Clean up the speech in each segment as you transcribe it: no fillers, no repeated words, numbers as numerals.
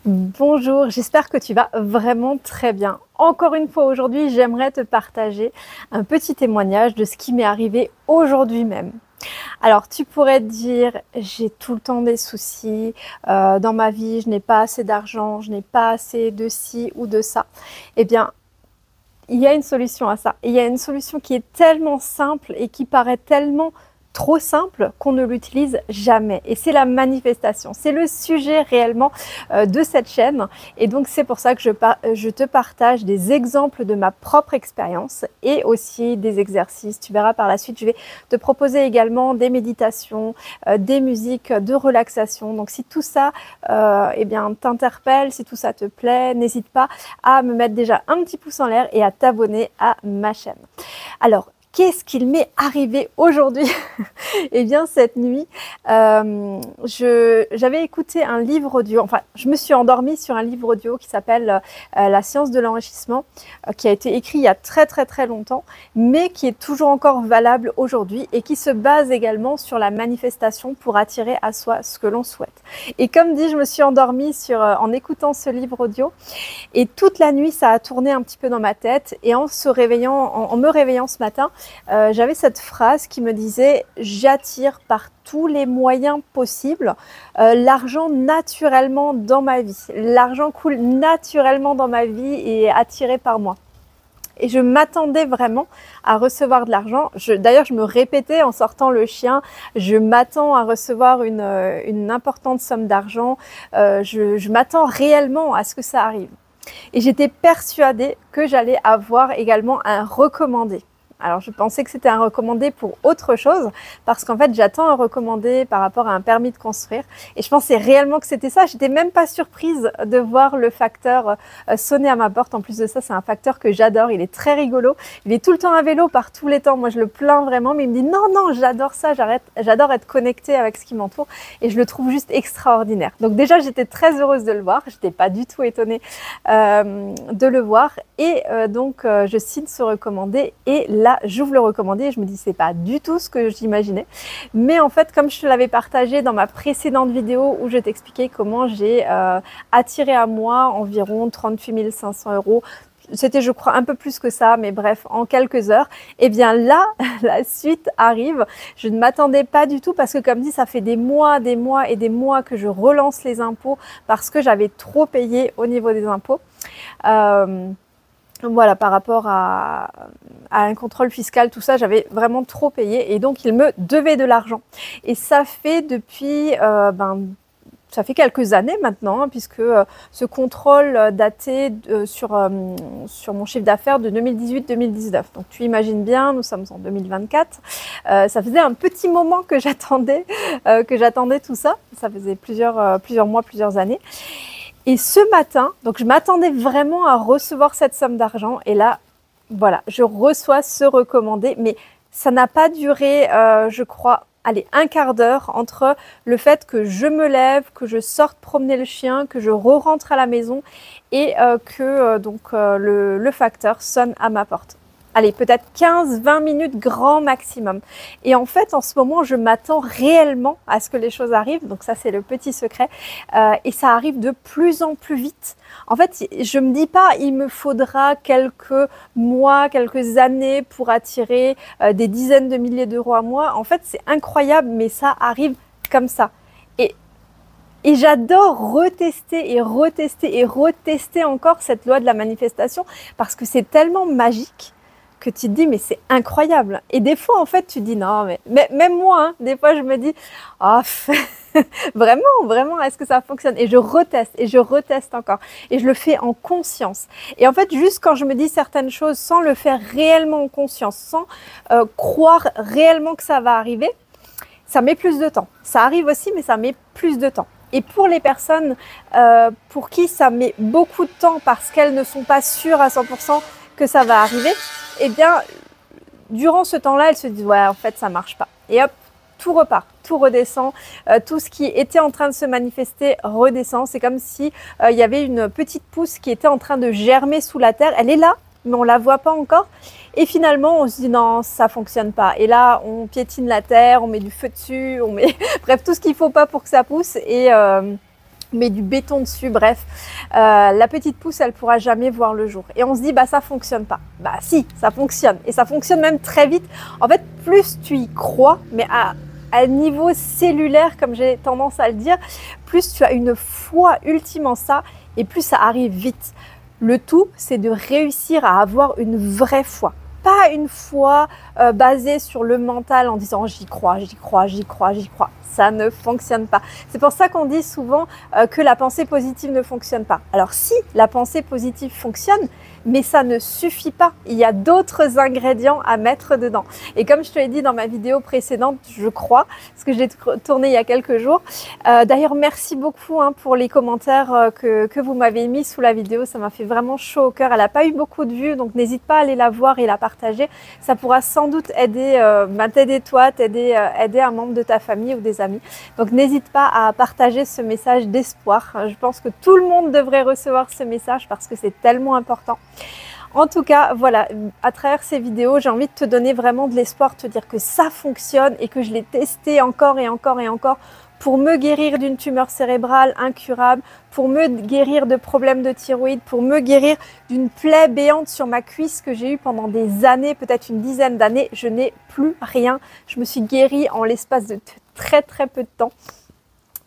Bonjour, j'espère que tu vas vraiment très bien. Encore une fois aujourd'hui, j'aimerais te partager un petit témoignage de ce qui m'est arrivé aujourd'hui même. Alors tu pourrais te dire, j'ai tout le temps des soucis dans ma vie, je n'ai pas assez d'argent, je n'ai pas assez de ci ou de ça. Eh bien, il y a une solution à ça. Et il y a une solution qui est tellement simple et qui paraît tellement trop simple qu'on ne l'utilise jamais. Et c'est la manifestation. C'est le sujet réellement de cette chaîne. Et donc c'est pour ça que je te partage des exemples de ma propre expérience et aussi des exercices. Tu verras par la suite, je vais te proposer également des méditations, des musiques de relaxation. Donc si tout ça eh bien, t'interpelle, si tout ça te plaît, n'hésite pas à me mettre déjà un petit pouce en l'air et à t'abonner à ma chaîne. Alors, qu'est-ce qu'il m'est arrivé aujourd'hui? Eh bien, cette nuit, j'avais écouté un livre audio, enfin, je me suis endormie sur un livre audio qui s'appelle La science de l'enrichissement, qui a été écrit il y a très longtemps, mais qui est toujours encore valable aujourd'hui et qui se base également sur la manifestation pour attirer à soi ce que l'on souhaite. Et comme dit, je me suis endormie en écoutant ce livre audio et toute la nuit, ça a tourné un petit peu dans ma tête et en me réveillant ce matin, j'avais cette phrase qui me disait « J'attire par tous les moyens possibles l'argent naturellement dans ma vie. L'argent coule naturellement dans ma vie et est attiré par moi. » Et je m'attendais vraiment à recevoir de l'argent. D'ailleurs, je me répétais en sortant le chien, je m'attends à recevoir une importante somme d'argent. Je m'attends réellement à ce que ça arrive. Et j'étais persuadée que j'allais avoir également un recommandé. Alors je pensais que c'était un recommandé pour autre chose parce qu'en fait j'attends un recommandé par rapport à un permis de construire et je pensais réellement que c'était ça. J'étais même pas surprise de voir le facteur sonner à ma porte. En plus de ça, c'est un facteur que j'adore, il est très rigolo, il est tout le temps à vélo par tous les temps. Moi je le plains vraiment, mais il me dit non, j'adore ça, j'adore être connectée avec ce qui m'entoure et je le trouve juste extraordinaire. Donc déjà j'étais très heureuse de le voir, j'étais pas du tout étonnée de le voir et donc je signe ce recommandé et là j'ouvre le recommandé et je me dis c'est pas du tout ce que j'imaginais, mais en fait comme je te l'avais partagé dans ma précédente vidéo où je t'expliquais comment j'ai attiré à moi environ 38 500 €, c'était je crois un peu plus que ça, mais bref, en quelques heures, et bien là, la suite arrive. Je ne m'attendais pas du tout parce que comme dit, ça fait des mois et des mois que je relance les impôts parce que j'avais trop payé au niveau des impôts. Voilà, par rapport à un contrôle fiscal, tout ça, j'avais vraiment trop payé et donc il me devait de l'argent. Et ça fait depuis, ça fait quelques années maintenant, hein, puisque ce contrôle datait sur mon chiffre d'affaires de 2018-2019. Donc tu imagines bien, nous sommes en 2024. Ça faisait un petit moment que j'attendais tout ça. Ça faisait plusieurs mois, plusieurs années. Et ce matin, donc je m'attendais vraiment à recevoir cette somme d'argent et là, voilà, je reçois ce recommandé, mais ça n'a pas duré, je crois, allez, un quart d'heure entre le fait que je me lève, que je sorte promener le chien, que je re-rentre à la maison et que le facteur sonne à ma porte. Allez, peut-être 15-20 minutes grand maximum. Et en fait, en ce moment, je m'attends réellement à ce que les choses arrivent. Donc ça, c'est le petit secret. Et ça arrive de plus en plus vite. En fait, je me dis pas, il me faudra quelques mois, quelques années pour attirer des dizaines de milliers d'euros à moi. En fait, c'est incroyable, mais ça arrive comme ça. Et j'adore retester et retester et retester encore cette loi de la manifestation parce que c'est tellement magique que tu te dis mais c'est incroyable. Et des fois en fait tu dis non mais même moi hein, des fois je me dis ah vraiment est-ce que ça fonctionne, et je reteste encore et je le fais en conscience. Et en fait juste quand je me dis certaines choses sans le faire réellement en conscience, sans croire réellement que ça va arriver, ça met plus de temps. Ça arrive aussi mais ça met plus de temps. Et pour les personnes pour qui ça met beaucoup de temps parce qu'elles ne sont pas sûres à 100% que ça va arriver, eh bien, durant ce temps-là, elles se disent « ouais, en fait, ça marche pas ». Et hop, tout repart, tout redescend, tout ce qui était en train de se manifester redescend. C'est comme si il y avait une petite pousse qui était en train de germer sous la terre. Elle est là, mais on la voit pas encore. Et finalement, on se dit non, ça fonctionne pas. Et là, on piétine la terre, on met du feu dessus, on met bref tout ce qu'il faut pas pour que ça pousse. Et met du béton dessus, bref, la petite pousse, elle pourra jamais voir le jour. Et on se dit, bah ça fonctionne pas. Bah si, ça fonctionne. Et ça fonctionne même très vite. En fait, plus tu y crois, mais à niveau cellulaire, comme j'ai tendance à le dire, plus tu as une foi ultime en ça, et plus ça arrive vite. Le tout, c'est de réussir à avoir une vraie foi. Pas une foi basée sur le mental en disant j'y crois, j'y crois, j'y crois, j'y crois. Ça ne fonctionne pas. C'est pour ça qu'on dit souvent que la pensée positive ne fonctionne pas. Alors si la pensée positive fonctionne, mais ça ne suffit pas. Il y a d'autres ingrédients à mettre dedans. Et comme je te l'ai dit dans ma vidéo précédente, je crois, parce que je l'ai tournée il y a quelques jours. D'ailleurs, merci beaucoup pour les commentaires que vous m'avez mis sous la vidéo. Ça m'a fait vraiment chaud au cœur. Elle n'a pas eu beaucoup de vues, donc n'hésite pas à aller la voir et la partager. Ça pourra sans doute aider, t'aider toi, aider un membre de ta famille ou des amis. Donc n'hésite pas à partager ce message d'espoir. Je pense que tout le monde devrait recevoir ce message parce que c'est tellement important. En tout cas, voilà, à travers ces vidéos, j'ai envie de te donner vraiment de l'espoir, te dire que ça fonctionne et que je l'ai testé encore et encore et encore pour me guérir d'une tumeur cérébrale incurable, pour me guérir de problèmes de thyroïde, pour me guérir d'une plaie béante sur ma cuisse que j'ai eue pendant des années, peut-être une dizaine d'années. Je n'ai plus rien. Je me suis guérie en l'espace de très très peu de temps.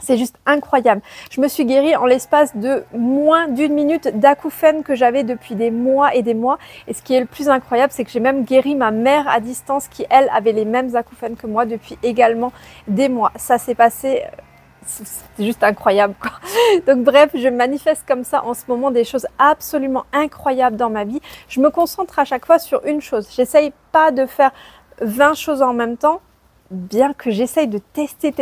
C'est juste incroyable. Je me suis guérie en l'espace de moins d'une minute d'acouphènes que j'avais depuis des mois et des mois. Et ce qui est le plus incroyable, c'est que j'ai même guéri ma mère à distance qui, elle, avait les mêmes acouphènes que moi depuis également des mois. Ça s'est passé... C'est juste incroyable, quoi. Donc bref, je manifeste comme ça en ce moment des choses absolument incroyables dans ma vie. Je me concentre à chaque fois sur une chose. J'essaye pas de faire 20 choses en même temps, bien que j'essaye de tester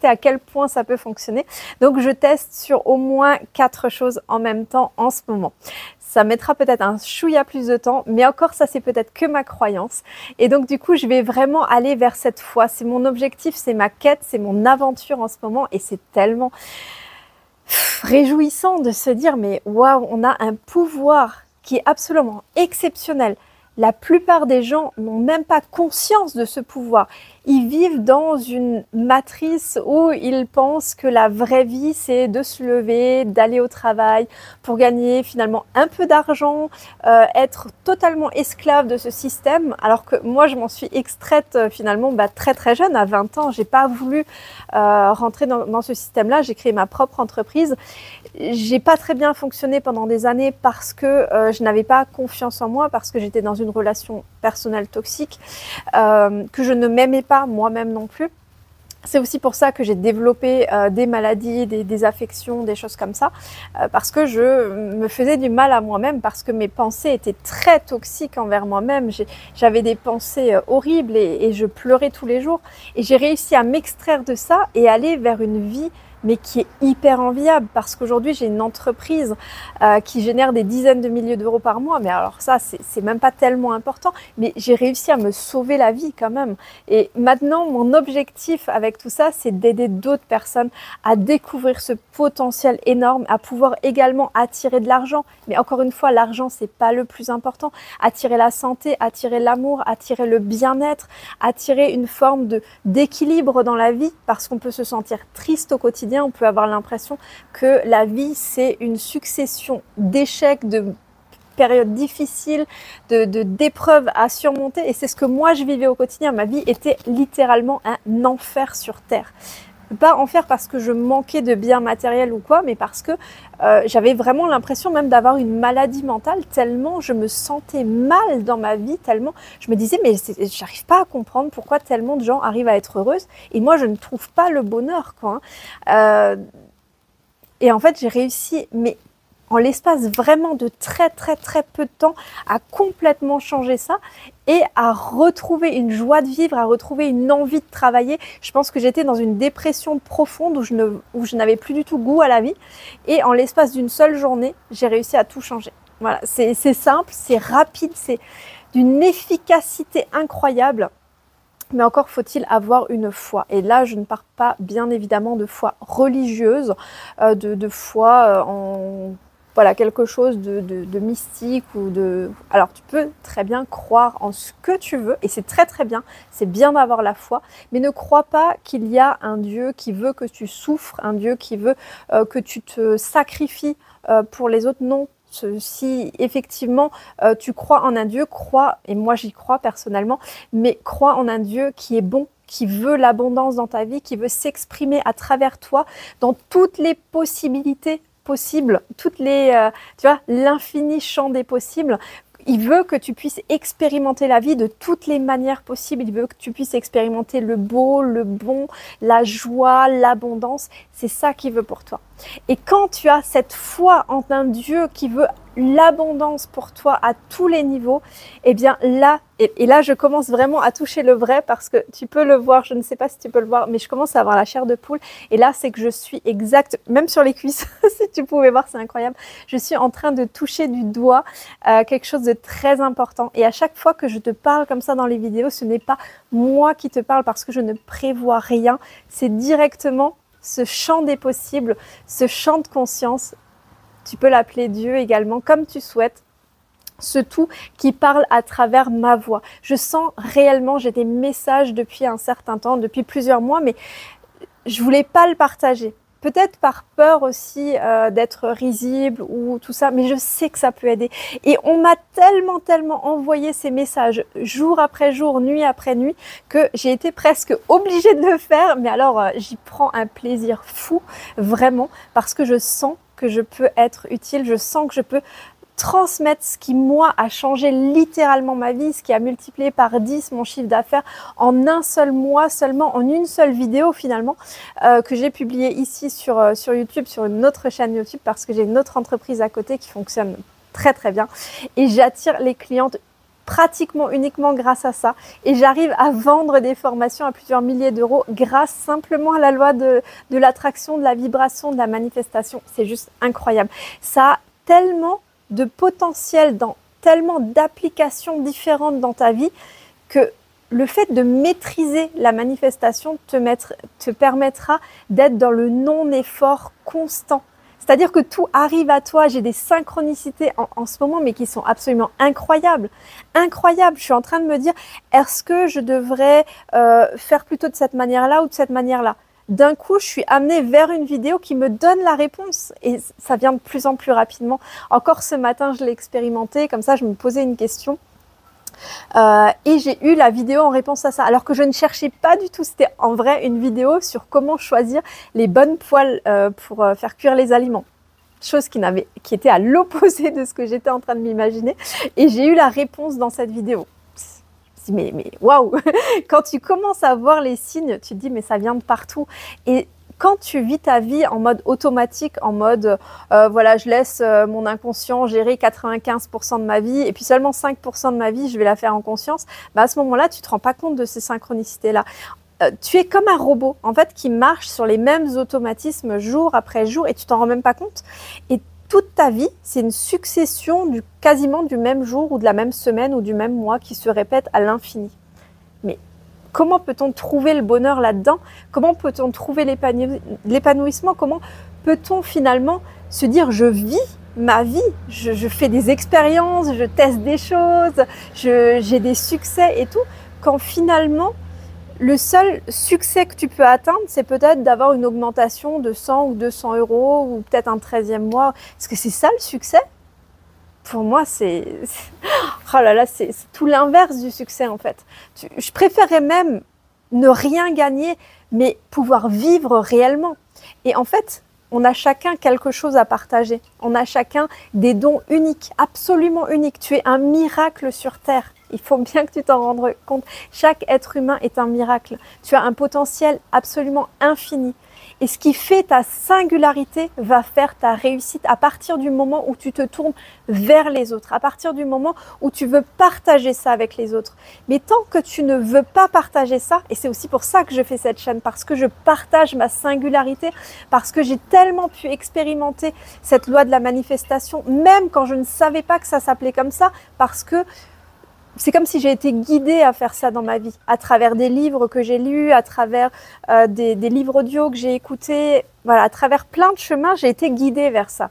à quel point ça peut fonctionner. Donc je teste sur au moins 4 choses en même temps en ce moment. Ça mettra peut-être un chouïa plus de temps, mais encore ça c'est peut-être que ma croyance. Et donc du coup je vais vraiment aller vers cette foi. C'est mon objectif, c'est ma quête, c'est mon aventure en ce moment et c'est tellement réjouissant de se dire mais waouh, on a un pouvoir qui est absolument exceptionnel. La plupart des gens n'ont même pas conscience de ce pouvoir. Ils vivent dans une matrice où ils pensent que la vraie vie, c'est de se lever, d'aller au travail pour gagner finalement un peu d'argent, être totalement esclave de ce système. Alors que moi, je m'en suis extraite finalement très très jeune, à 20 ans. J'ai pas voulu rentrer dans ce système-là. J'ai créé ma propre entreprise. J'ai pas très bien fonctionné pendant des années parce que je n'avais pas confiance en moi, parce que j'étais dans une relation personnelle toxique, que je ne m'aimais pas moi-même non plus. C'est aussi pour ça que j'ai développé des maladies, des affections, des choses comme ça, parce que je me faisais du mal à moi-même, parce que mes pensées étaient très toxiques envers moi-même. J'avais des pensées horribles et je pleurais tous les jours. Et j'ai réussi à m'extraire de ça et aller vers une vie mais qui est hyper enviable, parce qu'aujourd'hui j'ai une entreprise qui génère des dizaines de milliers d'euros par mois, mais alors ça c'est même pas tellement important, mais j'ai réussi à me sauver la vie quand même. Et maintenant mon objectif avec tout ça, c'est d'aider d'autres personnes à découvrir ce potentiel énorme, à pouvoir également attirer de l'argent, mais encore une fois l'argent c'est pas le plus important, attirer la santé, attirer l'amour, attirer le bien-être, attirer une forme d'équilibre dans la vie, parce qu'on peut se sentir triste au quotidien. On peut avoir l'impression que la vie, c'est une succession d'échecs, de périodes difficiles, d'épreuves à surmonter. Et c'est ce que moi, je vivais au quotidien. Ma vie était littéralement un enfer sur Terre. Pas enfer parce que je manquais de biens matériels ou quoi, mais parce que j'avais vraiment l'impression même d'avoir une maladie mentale, tellement je me sentais mal dans ma vie, tellement je me disais mais j'arrive pas à comprendre pourquoi tellement de gens arrivent à être heureuses et moi je ne trouve pas le bonheur, quoi. Et en fait j'ai réussi, mais en l'espace vraiment de très peu de temps, à complètement changer ça et à retrouver une joie de vivre, à retrouver une envie de travailler. Je pense que j'étais dans une dépression profonde où je n'avais plus du tout goût à la vie. Et en l'espace d'une seule journée, j'ai réussi à tout changer. Voilà, c'est simple, c'est rapide, c'est d'une efficacité incroyable. Mais encore faut-il avoir une foi. Et là, je ne parle pas bien évidemment de foi religieuse, de foi en voilà, quelque chose de mystique ou de... Alors, tu peux très bien croire en ce que tu veux et c'est très très bien, c'est bien d'avoir la foi, mais ne crois pas qu'il y a un Dieu qui veut que tu souffres, un Dieu qui veut que tu te sacrifies pour les autres. Non, si effectivement tu crois en un Dieu, crois, et moi j'y crois personnellement, mais crois en un Dieu qui est bon, qui veut l'abondance dans ta vie, qui veut s'exprimer à travers toi dans toutes les possibilités possibles, toutes les, tu vois, l'infini champ des possibles. Il veut que tu puisses expérimenter la vie de toutes les manières possibles. Il veut que tu puisses expérimenter le beau, le bon, la joie, l'abondance. C'est ça qu'il veut pour toi. Et quand tu as cette foi en un Dieu qui veut l'abondance pour toi à tous les niveaux, eh bien là, et là je commence vraiment à toucher le vrai parce que tu peux le voir, je ne sais pas si tu peux le voir, mais je commence à avoir la chair de poule. Et là, c'est que je suis exact, même sur les cuisses, si tu pouvais voir, c'est incroyable. Je suis en train de toucher du doigt quelque chose de très important. Et à chaque fois que je te parle comme ça dans les vidéos, ce n'est pas moi qui te parle parce que je ne prévois rien, c'est directement ce champ des possibles, ce champ de conscience. Tu peux l'appeler Dieu également, comme tu souhaites. Ce tout qui parle à travers ma voix. Je sens réellement, j'ai des messages depuis un certain temps, depuis plusieurs mois, mais je voulais pas le partager. Peut-être par peur aussi d'être risible ou tout ça, mais je sais que ça peut aider. Et on m'a tellement envoyé ces messages jour après jour, nuit après nuit, que j'ai été presque obligée de le faire. Mais alors, j'y prends un plaisir fou, vraiment, parce que je sens que je peux être utile, je sens que je peux transmettre ce qui, moi, a changé littéralement ma vie, ce qui a multiplié par 10 mon chiffre d'affaires en un seul mois seulement, en une seule vidéo finalement, que j'ai publiée ici sur YouTube, sur une autre chaîne YouTube, parce que j'ai une autre entreprise à côté qui fonctionne très bien. Et j'attire les clientes pratiquement uniquement grâce à ça. Et j'arrive à vendre des formations à plusieurs milliers d'euros grâce simplement à la loi de l'attraction, de la vibration, de la manifestation. C'est juste incroyable. Ça a tellement de potentiel dans tellement d'applications différentes dans ta vie que le fait de maîtriser la manifestation te permettra d'être dans le non-effort constant. C'est-à-dire que tout arrive à toi. J'ai des synchronicités en ce moment, mais qui sont absolument incroyables. Incroyables. Je suis en train de me dire, est-ce que je devrais faire plutôt de cette manière-là ou de cette manière-là? D'un coup, je suis amenée vers une vidéo qui me donne la réponse et ça vient de plus en plus rapidement. Encore ce matin, je l'ai expérimenté, comme ça, je me posais une question et j'ai eu la vidéo en réponse à ça. Alors que je ne cherchais pas du tout, c'était en vrai une vidéo sur comment choisir les bonnes poêles pour faire cuire les aliments. Chose qui était à l'opposé de ce que j'étais en train de m'imaginer. Et j'ai eu la réponse dans cette vidéo. Mais waouh! Quand tu commences à voir les signes, tu te dis mais ça vient de partout. Et quand tu vis ta vie en mode automatique, en mode voilà, je laisse mon inconscient gérer 95% de ma vie et puis seulement 5% de ma vie, je vais la faire en conscience, bah à ce moment-là, tu ne te rends pas compte de ces synchronicités-là. Tu es comme un robot en fait qui marche sur les mêmes automatismes jour après jour et tu t'en rends même pas compte. Et toute ta vie, c'est une succession quasiment du même jour ou de la même semaine ou du même mois qui se répète à l'infini. Mais comment peut-on trouver le bonheur là-dedans? Comment peut-on trouver l'épanouissement? Comment peut-on finalement se dire je vis ma vie, je fais des expériences, je teste des choses, j'ai des succès et tout, quand finalement le seul succès que tu peux atteindre, c'est peut-être d'avoir une augmentation de 100 ou 200 euros ou peut-être un 13e mois. Est-ce que c'est ça le succès? Pour moi, oh là là, c'est tout l'inverse du succès en fait. Je préférerais même ne rien gagner, mais pouvoir vivre réellement. Et en fait, on a chacun quelque chose à partager. On a chacun des dons uniques, absolument uniques. Tu es un miracle sur Terre. Il faut bien que tu t'en rendes compte. Chaque être humain est un miracle. Tu as un potentiel absolument infini. Et ce qui fait ta singularité va faire ta réussite à partir du moment où tu te tournes vers les autres, à partir du moment où tu veux partager ça avec les autres. Mais tant que tu ne veux pas partager ça, et c'est aussi pour ça que je fais cette chaîne, parce que je partage ma singularité, parce que j'ai tellement pu expérimenter cette loi de la manifestation, même quand je ne savais pas que ça s'appelait comme ça, parce que c'est comme si j'ai été guidée à faire ça dans ma vie, à travers des livres que j'ai lus, à travers des livres audio que j'ai écoutés, voilà, à travers plein de chemins, j'ai été guidée vers ça.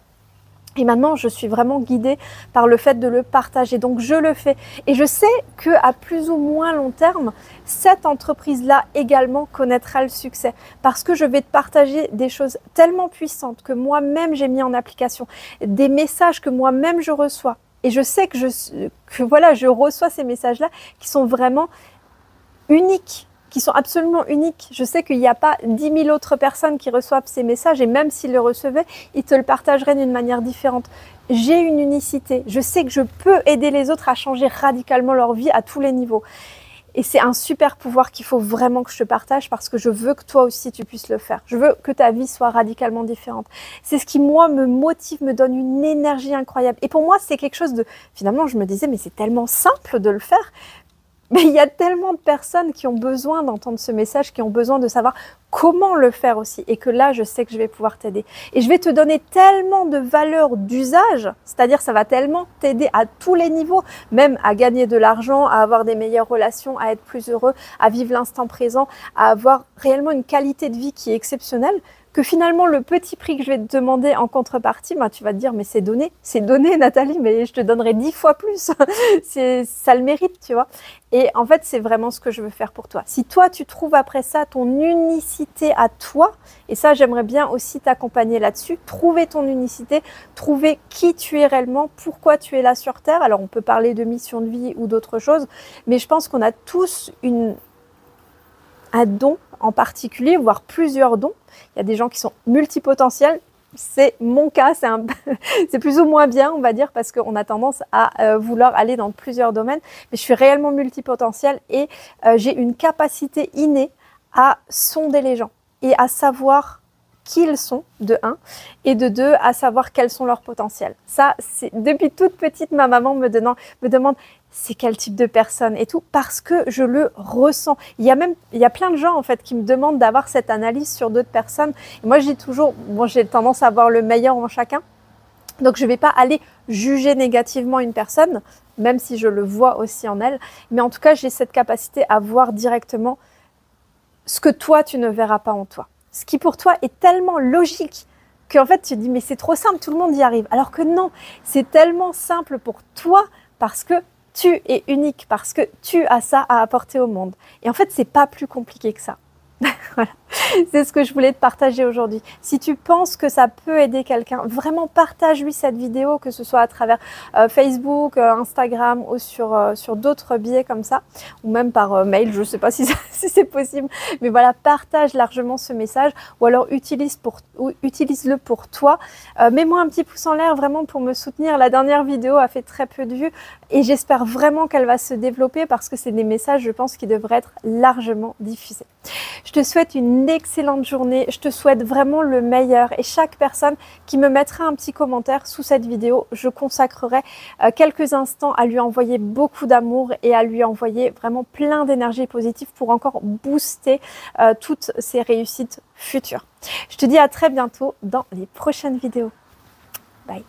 Et maintenant, je suis vraiment guidée par le fait de le partager. Donc, je le fais. Et je sais qu'à plus ou moins long terme, cette entreprise-là également connaîtra le succès. Parce que je vais te partager des choses tellement puissantes que moi-même j'ai mis en application. Des messages que moi-même je reçois. Et je sais que voilà, je reçois ces messages-là qui sont vraiment uniques, qui sont absolument uniques. Je sais qu'il n'y a pas 10 000 autres personnes qui reçoivent ces messages et même s'ils le recevaient, ils te le partageraient d'une manière différente. J'ai une unicité. Je sais que je peux aider les autres à changer radicalement leur vie à tous les niveaux. Et c'est un super pouvoir qu'il faut vraiment que je te partage parce que je veux que toi aussi tu puisses le faire. Je veux que ta vie soit radicalement différente. C'est ce qui, moi, me motive, me donne une énergie incroyable. Et pour moi, c'est quelque chose de... Finalement, je me disais, mais c'est tellement simple de le faire. Mais il y a tellement de personnes qui ont besoin d'entendre ce message, qui ont besoin de savoir comment le faire aussi. Et que là, je sais que je vais pouvoir t'aider. Et je vais te donner tellement de valeurs d'usage, c'est-à-dire ça va tellement t'aider à tous les niveaux, même à gagner de l'argent, à avoir des meilleures relations, à être plus heureux, à vivre l'instant présent, à avoir réellement une qualité de vie qui est exceptionnelle, que finalement le petit prix que je vais te demander en contrepartie, bah, tu vas te dire mais c'est donné Nathalie, mais je te donnerai 10 fois plus, ça le mérite, tu vois. Et en fait c'est vraiment ce que je veux faire pour toi. Si toi tu trouves après ça ton unicité à toi, et ça j'aimerais bien aussi t'accompagner là-dessus, trouver ton unicité, trouver qui tu es réellement, pourquoi tu es là sur Terre. Alors on peut parler de mission de vie ou d'autres choses, mais je pense qu'on a tous un don en particulier, voire plusieurs dons. Il y a des gens qui sont multipotentiels. C'est mon cas, c'est plus ou moins bien, on va dire, parce qu'on a tendance à vouloir aller dans plusieurs domaines. Mais je suis réellement multipotentielle et j'ai une capacité innée à sonder les gens et à savoir qui ils sont, de 1, et de 2, à savoir quels sont leurs potentiels. Ça, c'est depuis toute petite, ma maman me demande c'est quel type de personne et tout, parce que je le ressens. Il y a plein de gens en fait qui me demandent d'avoir cette analyse sur d'autres personnes. Et moi, je dis toujours, bon, j'ai tendance à voir le meilleur en chacun, donc je ne vais pas aller juger négativement une personne, même si je le vois aussi en elle, mais en tout cas, j'ai cette capacité à voir directement ce que toi, tu ne verras pas en toi. Ce qui pour toi est tellement logique qu'en fait tu te dis mais c'est trop simple, tout le monde y arrive. Alors que non, c'est tellement simple pour toi parce que tu es unique, parce que tu as ça à apporter au monde. Et en fait, c'est pas plus compliqué que ça. Voilà. C'est ce que je voulais te partager aujourd'hui. Si tu penses que ça peut aider quelqu'un, vraiment partage-lui cette vidéo, que ce soit à travers Facebook, Instagram ou sur d'autres biais comme ça, ou même par mail, je ne sais pas si c'est possible, mais voilà, partage largement ce message ou alors utilise-le pour toi. Mets-moi un petit pouce en l'air vraiment pour me soutenir. La dernière vidéo a fait très peu de vues et j'espère vraiment qu'elle va se développer parce que c'est des messages, je pense, qui devraient être largement diffusés. Je te souhaite une excellente journée, je te souhaite vraiment le meilleur et chaque personne qui me mettra un petit commentaire sous cette vidéo, je consacrerai quelques instants à lui envoyer beaucoup d'amour et à lui envoyer vraiment plein d'énergie positive pour encore booster toutes ses réussites futures. Je te dis à très bientôt dans les prochaines vidéos. Bye.